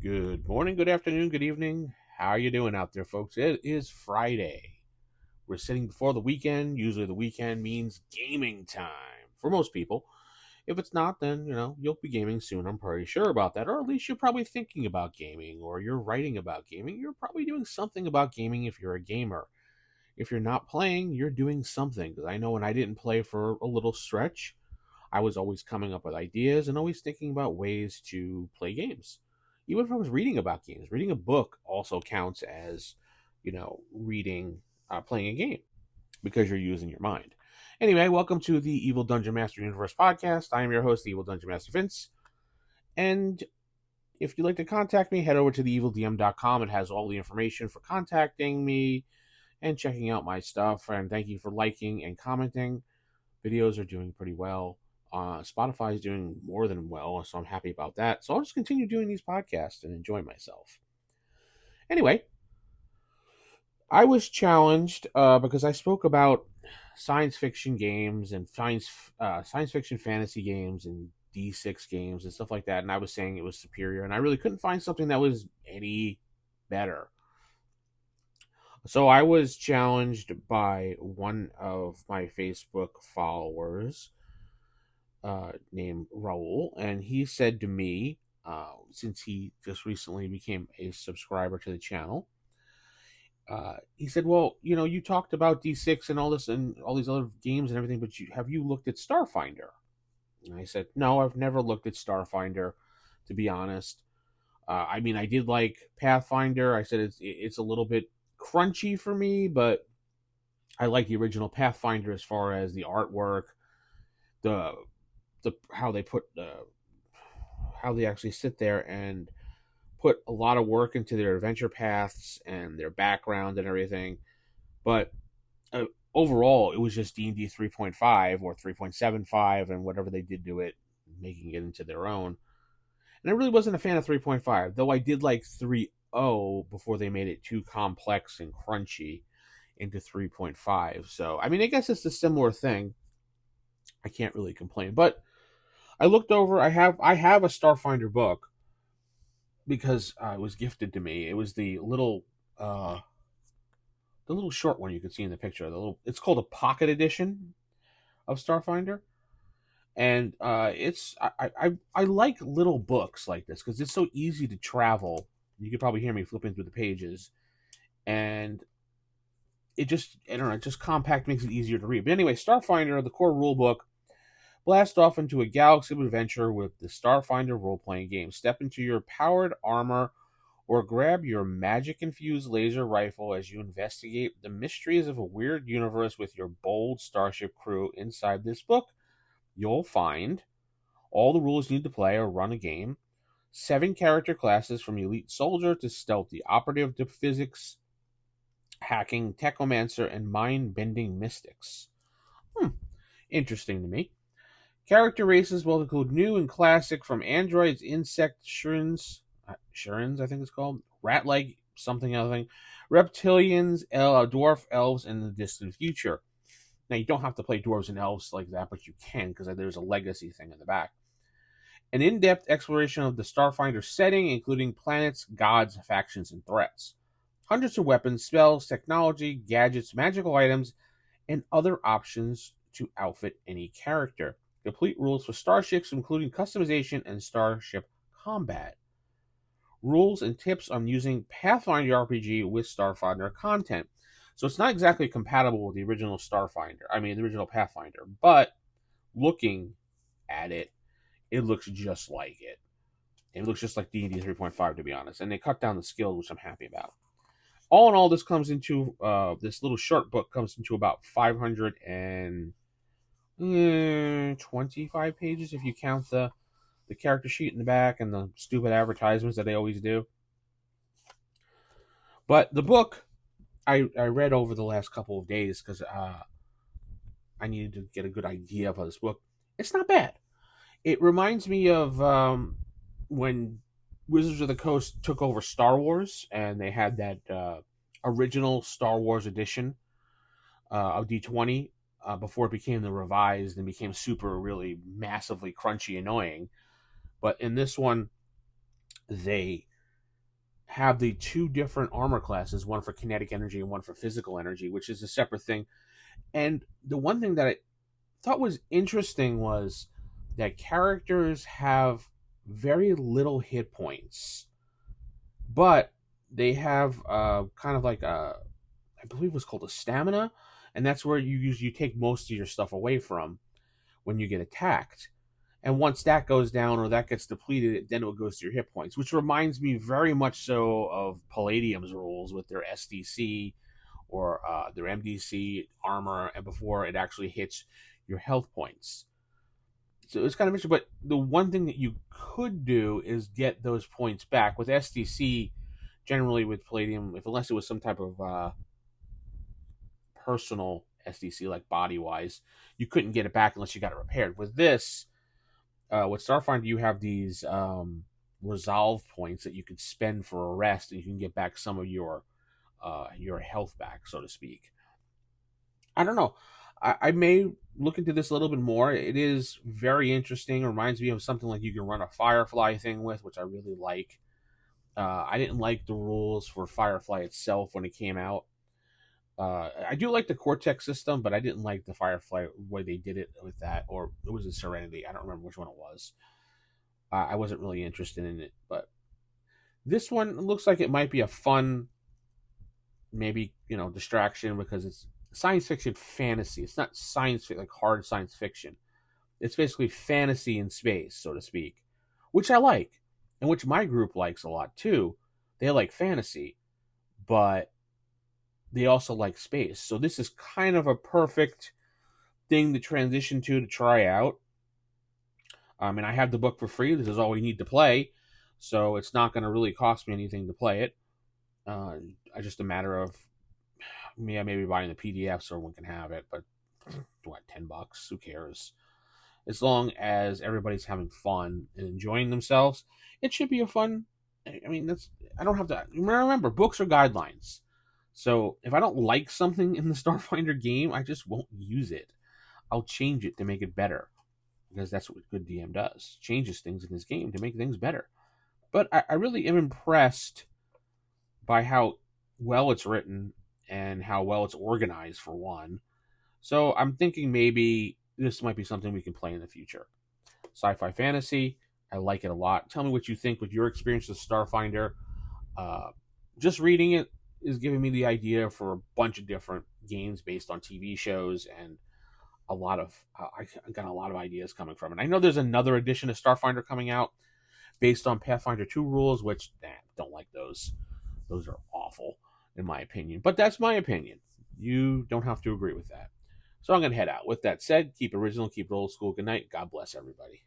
Good morning, good afternoon, good evening. How are you doing out there, folks? It is Friday. We're sitting before the weekend. Usually the weekend means gaming time for most people. If it's not, then, you'll be gaming soon. I'm pretty sure about that. Or at least you're probably thinking about gaming or you're writing about gaming. You're probably doing something about gaming if you're a gamer. If you're not playing, you're doing something. Because I know when I didn't play for a little stretch, I was always coming up with ideas and always thinking about ways to play games. Even if I was reading about games, reading a book also counts as, playing a game because you're using your mind. Anyway, welcome to the Evil Dungeon Master Universe podcast. I am your host, the Evil Dungeon Master Vince. And if you'd like to contact me, head over to theevildm.com. It has all the information for contacting me and checking out my stuff. And thank you for liking and commenting. Videos are doing pretty well. Spotify is doing more than well, so I'm happy about that. So I'll just continue doing these podcasts and enjoy myself. Anyway, I was challenged because I spoke about science fiction games and science fiction fantasy games and D6 games and stuff like that, and I was saying it was superior, and I really couldn't find something that was any better. So I was challenged by one of my Facebook followers named Raul, and he said to me, since he just recently became a subscriber to the channel, he said, "Well, you talked about D6 and all this and all these other games and everything, but have you looked at Starfinder?" And I said, "No, I've never looked at Starfinder, to be honest. I mean, I did like Pathfinder. I said it's a little bit crunchy for me, but I like the original Pathfinder as far as the artwork, the how they put how they actually sit there and put a lot of work into their adventure paths and their background and everything. But overall, it was just D&D 3.5 or 3.75 and whatever they did to it, making it into their own. And I really wasn't a fan of 3.5, though I did like 3.0 before they made it too complex and crunchy into 3.5. So, I mean, I guess it's a similar thing. I can't really complain. But I looked over. I have a Starfinder book because it was gifted to me. It was the little short one you can see in the picture. It's called a pocket edition of Starfinder, and I like little books like this because it's so easy to travel. You could probably hear me flipping through the pages, and just compact makes it easier to read. But anyway, Starfinder, the core rule book. Blast off into a galaxy of adventure with the Starfinder role-playing game. Step into your powered armor or grab your magic-infused laser rifle as you investigate the mysteries of a weird universe with your bold starship crew. Inside this book, you'll find all the rules you need to play or run a game, 7 character classes from elite soldier to stealthy operative to physics, hacking, techomancer, and mind-bending mystics. Interesting to me. Character races will include new and classic from androids, insect, shurins, I think it's called, rat-like something other thing, reptilians, dwarf, elves, and the distant future. Now, you don't have to play dwarves and elves like that, but you can because there's a legacy thing in the back. An in-depth exploration of the Starfinder setting, including planets, gods, factions, and threats. Hundreds of weapons, spells, technology, gadgets, magical items, and other options to outfit any character. Complete rules for starships, including customization and starship combat. Rules and tips on using Pathfinder RPG with Starfinder content. So it's not exactly compatible with the original the original Pathfinder, but looking at it, it looks just like it. It looks just like D&D 3.5, to be honest. And they cut down the skills, which I'm happy about. All in all, this comes into, this little short book comes into about 525 pages if you count the character sheet in the back and the stupid advertisements that they always do. But the book I read over the last couple of days because I needed to get a good idea of this book. It's not bad. It reminds me of when Wizards of the Coast took over Star Wars and they had that original Star Wars edition of D20 before it became the revised and became super, really massively crunchy, annoying. But in this one, they have the two different armor classes, one for kinetic energy and one for physical energy, which is a separate thing. And the one thing that I thought was interesting was that characters have very little hit points, but they have kind of like I believe it was called a stamina, and that's where you take most of your stuff away from when you get attacked. And once that goes down or that gets depleted, then it goes to your hit points, which reminds me very much so of Palladium's rules with their SDC or their MDC armor, and before it actually hits your health points. So it's kind of interesting. But the one thing that you could do is get those points back with SDC. Generally, with Palladium, if unless it was some type of personal SDC, like body wise, you couldn't get it back unless you got it repaired. With this, with Starfinder, you have these resolve points that you could spend for a rest, and you can get back some of your health back, so to speak. I don't know. I may look into this a little bit more. It is very interesting. It reminds me of something like you can run a Firefly thing with, which I really like. I didn't like the rules for Firefly itself when it came out. I do like the Cortex system, but I didn't like the Firefly way they did it with that, or it was a Serenity. I don't remember which one it was. I wasn't really interested in it, but this one looks like it might be a fun, maybe distraction because it's science fiction fantasy. It's not science fiction like hard science fiction. It's basically fantasy in space, so to speak, which I like, and which my group likes a lot too. They like fantasy, but they also like space. So this is kind of a perfect thing to transition to try out. And I have the book for free. This is all we need to play, so it's not going to really cost me anything to play it. Just a matter of maybe buying the PDF so everyone can have it. But what, $10? Who cares? As long as everybody's having fun and enjoying themselves, it should be a fun. I mean, I don't have to remember. Books are guidelines. So if I don't like something in the Starfinder game, I just won't use it. I'll change it to make it better, because that's what good DM does. Changes things in his game to make things better. But I really am impressed by how well it's written and how well it's organized, for one. So I'm thinking maybe this might be something we can play in the future. Sci-fi fantasy, I like it a lot. Tell me what you think with your experience with Starfinder. Just reading it is giving me the idea for a bunch of different games based on TV shows, and I got a lot of ideas coming from it. I know there's another edition of Starfinder coming out based on Pathfinder 2 rules, which don't like those. Those are awful, in my opinion. But that's my opinion. You don't have to agree with that. So I'm going to head out. With that said, keep it original, keep it old school. Good night. God bless everybody.